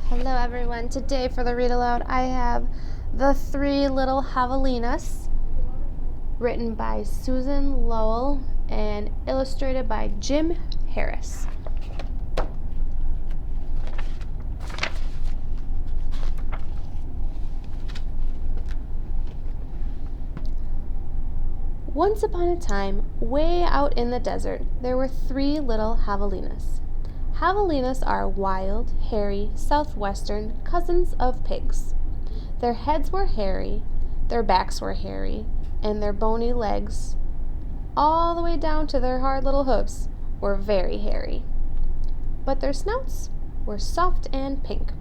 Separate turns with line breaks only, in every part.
Hello everyone. Today for the read aloud I have The Three Little Javelinas, written by Susan Lowell and illustrated by Jim Harris. Once upon a time, way out in the desert, there were three little javelinas. Javelinas are wild, hairy, southwestern cousins of pigs. Their heads were hairy, their backs were hairy, and their bony legs, all the way down to their hard little hoofs, were very hairy. But their snouts were soft and pink.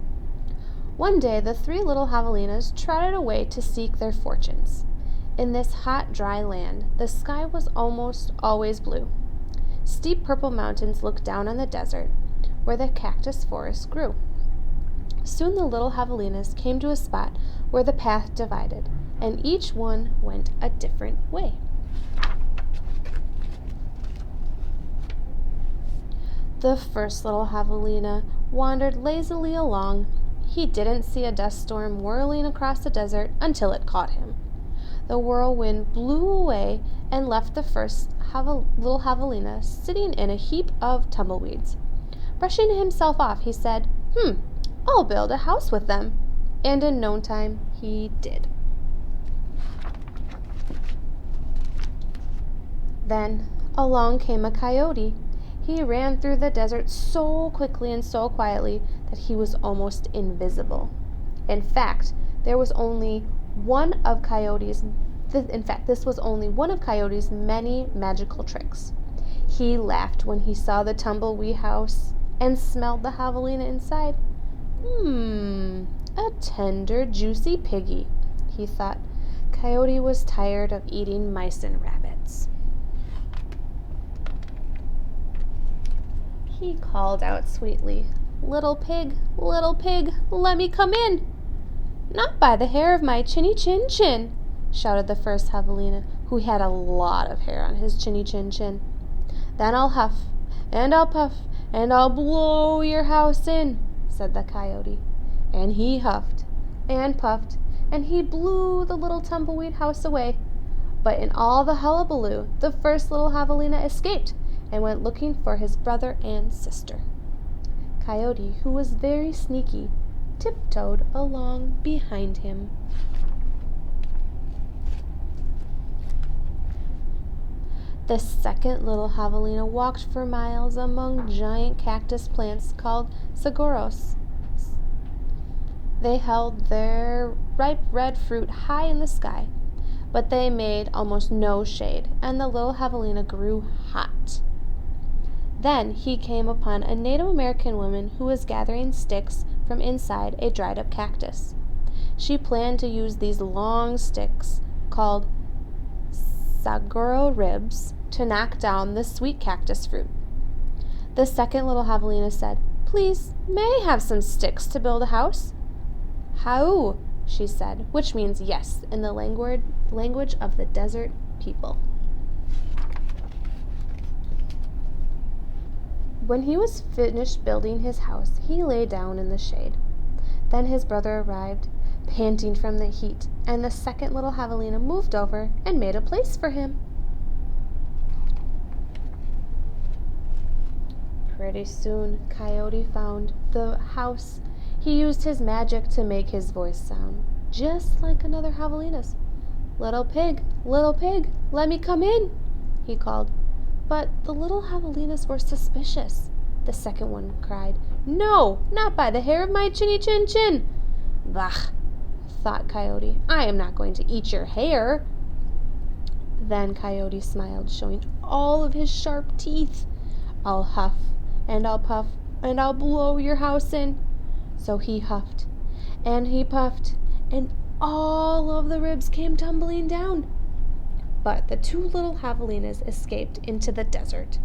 One day the three little javelinas trotted away to seek their fortunes. In this hot, dry land, the sky was almost always blue. Steep purple mountains looked down on the desert, where the cactus forest grew. Soon the little javelinas came to a spot where the path divided, and each one went a different way. The first little javelina wandered lazily along. He didn't see a dust storm whirling across the desert until it caught him. The whirlwind blew away and left the first little javelina sitting in a heap of tumbleweeds. Brushing himself off, he said, I'll build a house with them. And in no time, he did. Then along came a coyote. He ran through the desert so quickly and so quietly that he was almost invisible. In fact, this was only one of Coyote's many magical tricks. He laughed when he saw the tumbleweed house and smelled the javelina inside. A tender, juicy piggy, he thought. Coyote was tired of eating mice and rabbits. He called out sweetly, little pig, let me come in." "Not by the hair of my chinny chin chin," shouted the first javelina, who had a lot of hair on his chinny chin chin. "Then I'll huff, and I'll puff, and I'll blow your house in," said the coyote. And he huffed and puffed, and he blew the little tumbleweed house away. But in all the hullabaloo, the first little javelina escaped and went looking for his brother and sister. Coyote, who was very sneaky, tiptoed along behind him. The second little javelina walked for miles among giant cactus plants called saguaros. They held their ripe red fruit high in the sky, but they made almost no shade, and the little javelina grew hot. Then he came upon a Native American woman who was gathering sticks from inside a dried-up cactus. She planned to use these long sticks, called saguaro ribs, to knock down the sweet cactus fruit. The second little javelina said, "Please, may I have some sticks to build a house?" "Hau," she said, which means yes in the language of the desert people. When he was finished building his house, he lay down in the shade. Then his brother arrived, panting from the heat, and the second little javelina moved over and made a place for him. Pretty soon, Coyote found the house. He used his magic to make his voice sound just like another javelina's. Little pig, let me come in," he called. But the little javelinas were suspicious. The second one cried, "No, not by the hair of my chinny chin chin." "Bah," thought Coyote, "I am not going to eat your hair." Then Coyote smiled, showing all of his sharp teeth. "I'll huff, and I'll puff, and I'll blow your house in." So he huffed, and he puffed, and all of the ribs came tumbling down. But the two little javelinas escaped into the desert.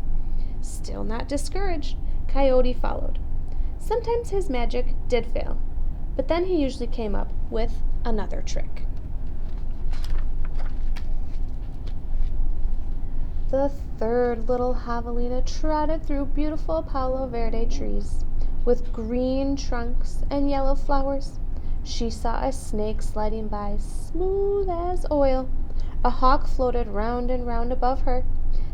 Still not discouraged, Coyote followed. Sometimes his magic did fail, but then he usually came up with another trick. The third little javelina trotted through beautiful Palo Verde trees. with green trunks and yellow flowers. She saw a snake sliding by, smooth as oil. A hawk floated round and round above her.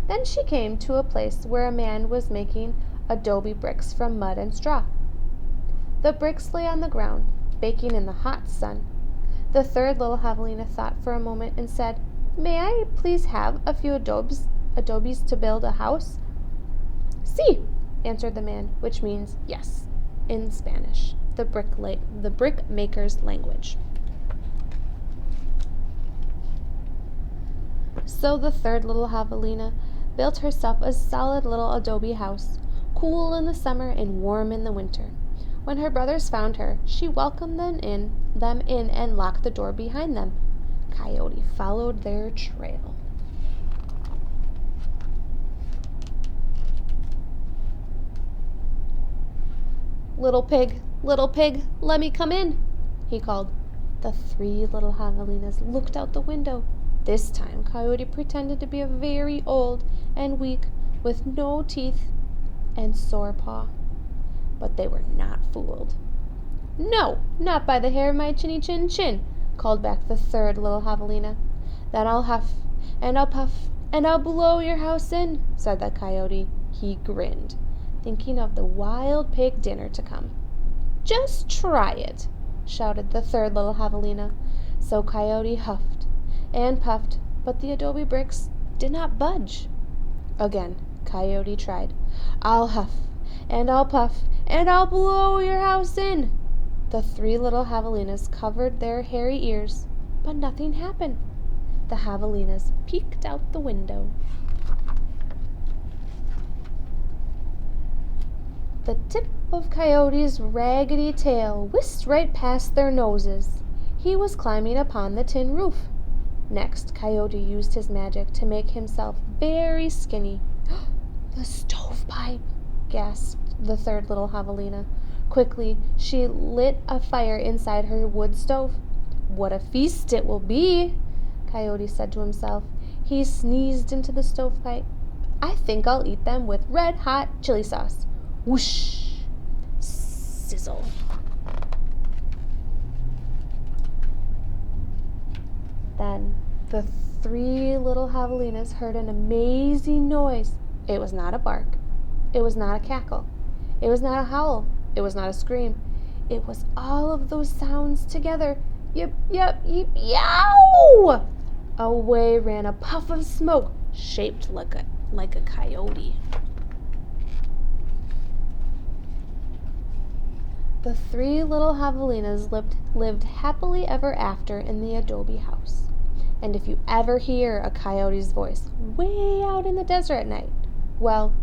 Then she came to a place where a man was making adobe bricks from mud and straw. The bricks lay on the ground, baking in the hot sun. The third little javelina thought for a moment and said, "May I please have a few adobes to build a house?" "Sí," answered the man, which means yes in Spanish, the brickmaker's language. So the third little javelina built herself a solid little adobe house, cool in the summer and warm in the winter. When her brothers found her, she welcomed them in and locked the door behind them. Coyote followed their trail. Little pig, let me come in," he called. The three little javelinas looked out the window. This time Coyote pretended to be very old and weak, with no teeth and sore paw. But they were not fooled. "No, not by the hair of my chinny chin chin," called back the third little javelina. "Then I'll huff, and I'll puff, and I'll blow your house in," said the coyote. He grinned, thinking of the wild pig dinner to come. "Just try it," shouted the third little javelina. So Coyote huffed and puffed, but the adobe bricks did not budge. Again Coyote tried. "I'll huff, and I'll puff, and I'll blow your house in." The three little javelinas covered their hairy ears, but nothing happened. The javelinas peeked out the window. The tip of Coyote's raggedy tail whisked right past their noses. He was climbing upon the tin roof. Next, Coyote used his magic to make himself very skinny. "The stovepipe!" gasped the third little javelina. Quickly, she lit a fire inside her wood stove. "What a feast it will be!" Coyote said to himself. He sneezed into the stovepipe. "I think I'll eat them with red-hot chili sauce." Whoosh! Sizzle! Then the three little javelinas heard an amazing noise. It was not a bark. It was not a cackle. It was not a howl. It was not a scream. It was all of those sounds together. Yip, yip, yip, yow! Away ran a puff of smoke shaped like a coyote. The three little javelinas lived happily ever after in the adobe house. And if you ever hear a coyote's voice way out in the desert at night, well,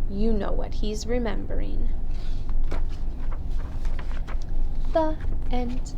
you know what he's remembering. The end.